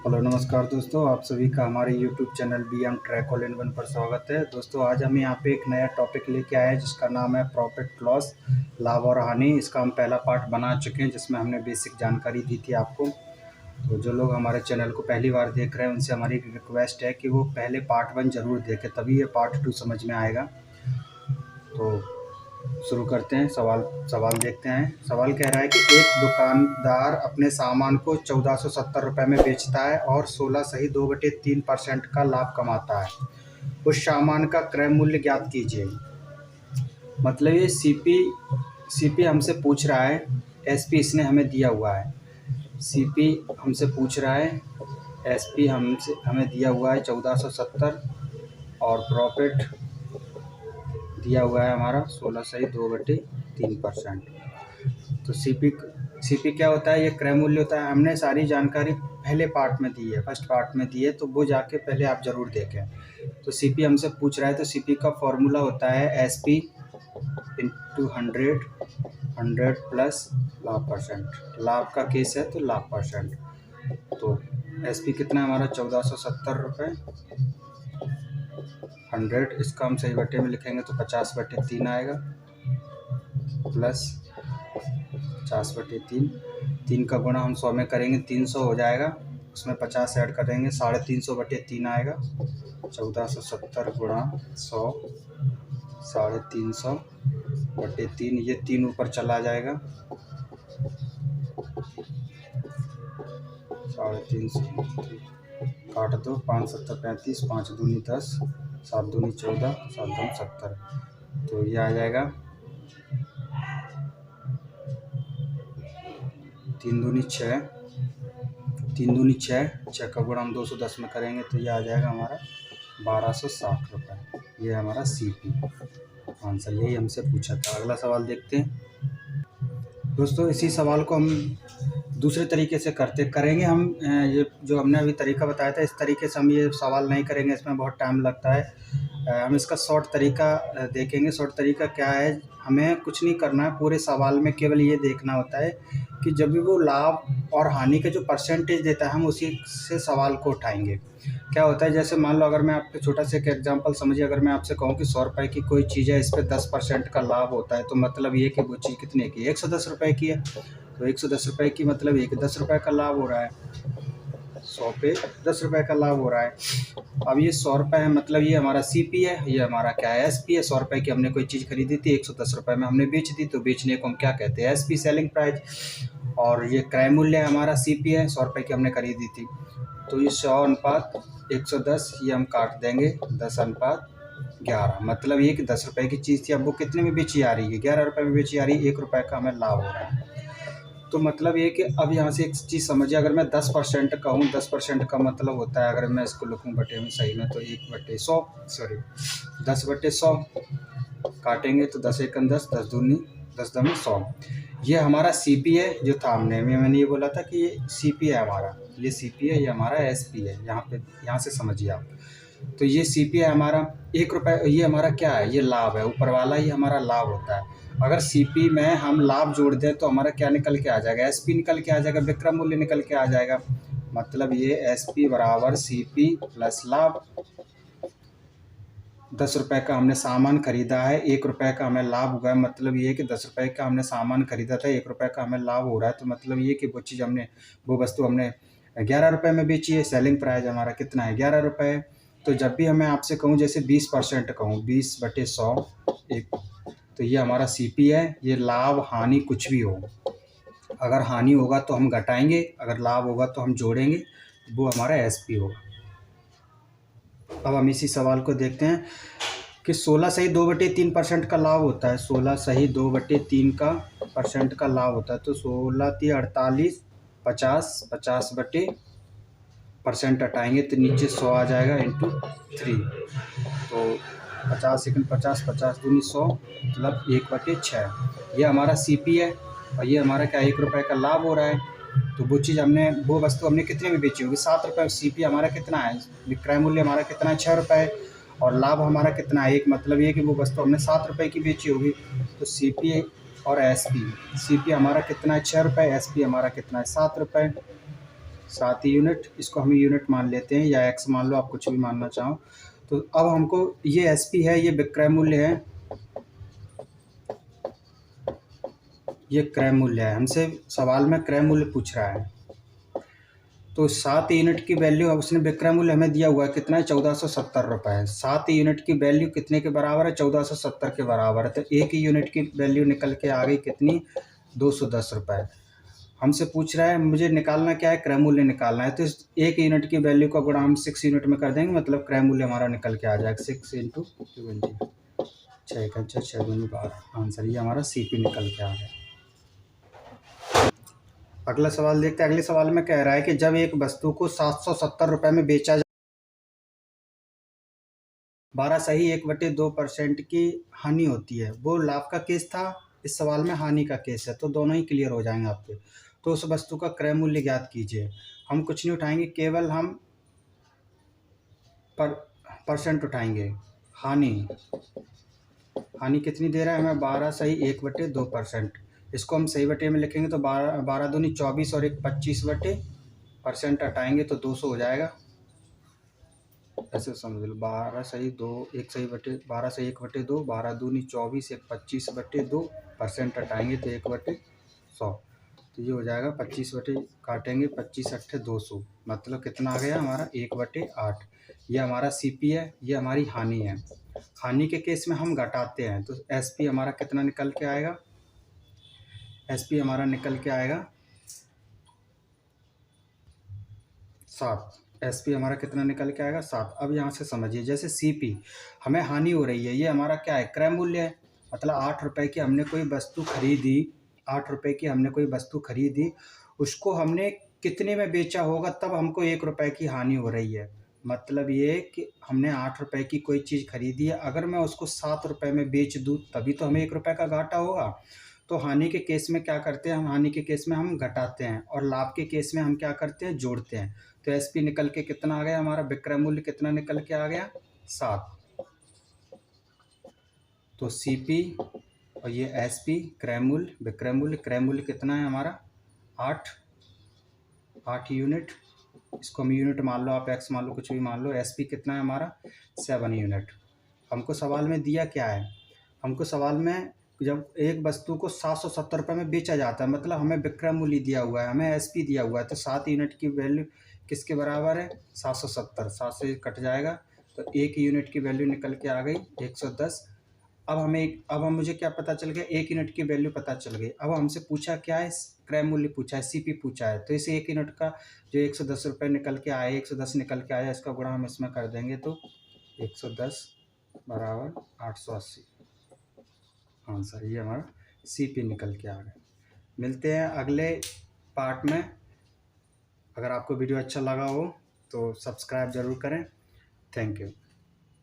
Hello नमस्कार दोस्तों, आप सभी का हमारे YouTube channel B M track all in one पर स्वागत है। दोस्तों आज हम यहाँ पे एक नया टॉपिक लेके आए हैं जिसका नाम है प्रॉफिट लॉस, लाभ और हानि। इसका हम पहला पार्ट बना चुके हैं जिसमें हमने बेसिक जानकारी दी थी आपको। तो जो लोग हमारे चैनल को पहली बार देख रहे हैं उनसे हमारी रिक्वेस्ट है कि वो पहले पार्ट 1 ज़रूर देखें, तभी ये पार्ट 2 समझ में आएगा। तो शुरू करते हैं। सवाल देखते हैं। सवाल कह रहा है कि एक दुकानदार अपने सामान को 1470 रुपये में बेचता है और 16 सही 2/3% का लाभ कमाता है। उस सामान का क्रय मूल्य ज्ञात कीजिए। मतलब ये सीपी हमसे पूछ रहा है, एसपी इसने हमें दिया हुआ है। सीपी हमसे पूछ रहा है, एसपी हमें दिया हुआ है 1470 और प्रॉफिट दिया हुआ है हमारा 16 सही 2/3%। तो सीपी क्या होता है? ये क्रय मूल्य होता है। हमने सारी जानकारी पहले पार्ट में दी है, फर्स्ट पार्ट में दी है, तो वो जाके पहले आप ज़रूर देखें। तो सीपी हमसे पूछ रहा है, तो सीपी का फॉर्मूला होता है एसपी इंटू 100 प्लस लाभ परसेंट। लाभ का केस है तो लाभ परसेंट। तो एसपी कितना है हमारा? 1470 रुपये। 100 इसका हम सही बटे में लिखेंगे तो 50/3 आएगा, प्लस 50/3। 3 का गुणा हम 100 में करेंगे 300 हो जाएगा, उसमें 50 ऐड करेंगे 350/3 आएगा। 1470 गुणा 100 350/3, ये 3 ऊपर चला जाएगा 350, काट दो 5 7 35, 5 दूनी 10, 7 दूनी 14, 7 दूनी 70। तो ये आ जाएगा 3 दूनी 6, 3 दूनी 6, 6 का गुणा हम 210 में करेंगे तो ये आ जाएगा हमारा 1260 रुपये। ये हमारा सीपी आंसर, यही हमसे पूछा था। अगला सवाल देखते हैं दोस्तों। इसी सवाल को हम दूसरे तरीके से करेंगे हम। ये जो हमने अभी तरीका बताया था, इस तरीके से हम ये सवाल नहीं करेंगे, इसमें बहुत टाइम लगता है। हम इसका शॉर्ट तरीका देखेंगे। शॉर्ट तरीका क्या है? हमें कुछ नहीं करना है, पूरे सवाल में केवल ये देखना होता है कि जब भी वो लाभ और हानि के जो परसेंटेज देता है हम उसी से सवाल को उठाएंगे। क्या होता है, जैसे मान लो अगर मैं आपको छोटा सा एक एग्जांपल समझिए, अगर मैं आपसे कहूँ कि 100 रुपये की कोई चीज़ है, इस पर 10% का लाभ होता है, तो मतलब ये कि वो चीज़ कितने की? 110 रुपये की है। तो 110 रुपये की मतलब ये कि 10 रुपये का लाभ हो रहा है। 100 पे 10 रुपये का लाभ हो रहा है। अब ये 100 रुपये है, मतलब ये हमारा सीपी है, ये हमारा क्या है? एसपी है। 100 रुपये की हमने कोई चीज़ खरीदी थी, 110 रुपये में हमने बेच दी, तो बेचने को हम क्या कहते हैं? SP, selling price. और ये क्रय मूल्य है हमारा सीपी है, 100 रुपये की हमने खरीदी थी। तो ये 100/110 ये हम काट देंगे 10/11, मतलब ये कि 10 रुपये की चीज़ थी, अब वो कितने में बेची आ रही है? 11 रुपये में बेची आ रही है। 1 रुपये का हमें लाभ हो रहा है। तो मतलब ये कि अब यहाँ से एक चीज़ समझिए, अगर मैं 10% का हूँ, 10% का मतलब होता है, अगर मैं इसको लिखूँ बटे में सही में, तो 1/100, सॉरी 10/100 काटेंगे तो 10 एकम 10, 10 दूनी 10 दमे 100। ये हमारा सीपी है जो था। मैंने ये बोला था कि ये सीपी है हमारा, ये सीपी है, ये हमारा एसपी है। यहाँ से समझिए आप। तो ये सीपी है हमारा 1 रुपये, ये हमारा क्या है? ये लाभ है, ऊपर वाला ही हमारा लाभ होता है। अगर सीपी में हम लाभ जोड़ दें तो हमारा क्या निकल के आ जाएगा? एसपी निकल के आ जाएगा, विक्रय मूल्य निकल के आ जाएगा। मतलब ये एसपी बराबर सीपी प्लस लाभ। 10 रुपये का हमने सामान खरीदा है, 1 रुपये का हमें लाभ हुआ है, मतलब ये कि 10 रुपये का हमने सामान खरीदा था, 1 रुपये का हमें लाभ हो रहा है। तो मतलब ये कि वो वस्तु हमने 11 रुपये में बेची है। सेलिंग प्राइस हमारा कितना है? 11 रुपये। तो जब भी हमें आपसे कहूँ, जैसे 20% कहूँ, 20/100 एक, तो ये हमारा सीपी है। ये लाभ हानि कुछ भी हो, अगर हानि होगा तो हम घटाएंगे, अगर लाभ होगा तो हम जोड़ेंगे, वो हमारा एसपी होगा। अब हम इसी सवाल को देखते हैं कि 16 सही 2/3% का लाभ होता है। 16 सही 2/3 का परसेंट का लाभ होता है। तो 16 × 48, 50, 50/% हटाएंगे तो नीचे 100 आ जाएगा इंटू 3। तो 50 × 50, 50 दूनी 100, मतलब 1/6। ये हमारा सीपी है और ये हमारा क्या? 1 रुपये का लाभ हो रहा है। तो वो वस्तु हमने कितने में बेची होगी? 7 रुपये। सीपी हमारा कितना है? विक्रय मूल्य हमारा कितना है? 6 रुपये। और लाभ हमारा कितना है? 1, मतलब ये कि वो वस्तु हमने 7 रुपये की बेची होगी। तो सीपी और एसपी, सीपी हमारा कितना है? 6 रुपये। एसपी हमारा कितना है? 7 रुपये। 7 यूनिट, इसको हम यूनिट मान लेते हैं या एक्स मान लो, आप कुछ भी मानना चाहो। तो अब हमको ये एसपी है, ये विक्रय मूल्य है, ये क्रय मूल्य है। हमसे सवाल में क्रय मूल्य पूछ रहा है। तो 7 यूनिट की वैल्यू, अब उसने विक्रय मूल्य हमें दिया हुआ है कितना है, 1470 रुपये। 7 यूनिट की वैल्यू कितने के बराबर है, 1470 के बराबर है। तो एक यूनिट की वैल्यू निकल के आ गई कितनी, 210 रुपये। हमसे पूछ रहा है मुझे निकालना क्या है, क्रय मूल्य निकालना है। तो इस एक यूनिट की वैल्यू का गुणा हम 6 यूनिट में कर देंगे, मतलब क्रय मूल्य हमारा निकल के आ जाएगा 6 इंटू 20, 6 का 6, 6 दूनी 12। आंसर ये हमारा सीपी निकल के आ गया। अगला सवाल देखते हैं। अगले सवाल में कह रहा है कि जब एक वस्तु को 770 रुपये में बेचा 12 सही 1/2% की हानि होती है, वो लाभ का केस था, इस सवाल में हानि का केस है, तो दोनों ही क्लियर हो जाएंगे आपके। तो उस वस्तु का क्रय मूल्य ज्ञात कीजिए। हम कुछ नहीं उठाएंगे, केवल हम परसेंट उठाएंगे। हानि कितनी दे रहा है हमें, 12 सही 1/2%। इसको हम सही बटे में लिखेंगे तो 12 दूनी 24 और 1 25/% हटाएंगे तो 200 हो जाएगा। ऐसे समझ लो, 12 सही 2, 1 सही बटे 12 सही 1/2, 12 दूनी 24, 1 25/2%, हटाएंगे तो 1/100। तो ये हो जाएगा 25 बटे, काटेंगे 25 अट्ठे 200, मतलब कितना आ गया हमारा 1/8। ये हमारा सीपी है, ये हमारी हानि है। हानि के केस में हम घटाते हैं, तो एसपी हमारा कितना निकल के आएगा, एसपी हमारा निकल के आएगा 7। एसपी हमारा कितना निकल के आएगा 7। अब यहाँ से समझिए, जैसे सीपी हमें हानि हो रही है, ये हमारा क्या है, क्रय मूल्य है। मतलब 8 रुपये की हमने कोई वस्तु खरीदी, 8 रुपये की हमने कोई वस्तु खरीदी, उसको हमने कितने में बेचा होगा, तब हमको 1 रुपये की हानि हो रही है। मतलब ये कि हमने 8 रुपये की कोई चीज़ खरीदी है, अगर मैं उसको 7 रुपये में बेच दूँ तभी तो हमें 1 रुपये का घाटा होगा। तो हानि के केस में क्या करते हैं हम, हानि के केस में हम घटाते हैं, और लाभ के केस में हम क्या करते हैं, जोड़ते हैं। तो एसपी निकल के कितना आ गया हमारा, विक्रय मूल्य कितना निकल के आ गया 7। तो सीपी और ये एसपी क्रय मूल्य, विक्रय मूल्य, क्रय मूल्य कितना है हमारा 8 यूनिट। इसको हम यूनिट मान लो, आप एक्स मान लो, कुछ भी मान लो। एसपी कितना है हमारा 7 यूनिट। हमको सवाल में दिया क्या है, हमको सवाल में जब एक वस्तु को 770 रुपये में बेचा जाता है, मतलब हमें विक्रय मूल्य दिया हुआ है, हमें एसपी दिया हुआ है, तो 7 यूनिट की वैल्यू किसके बराबर है, 770। 7 से कट जाएगा तो एक यूनिट की वैल्यू निकल के आ गई 110। अब हम मुझे क्या पता चल गया, एक यूनिट की वैल्यू पता चल गई। अब हमसे पूछा क्या है, क्रय मूल्य पूछा है, सीपी पूछा है। तो इसे एक यूनिट का जो 110 रुपये निकल के आए, 110 निकल के आया, इसका गुणा हम इसमें कर देंगे तो 110 बराबर 880। आंसर ये हमारा सीपी निकल के आ गया। मिलते हैं अगले पार्ट में। अगर आपको वीडियो अच्छा लगा हो तो सब्सक्राइब ज़रूर करें। Thank you.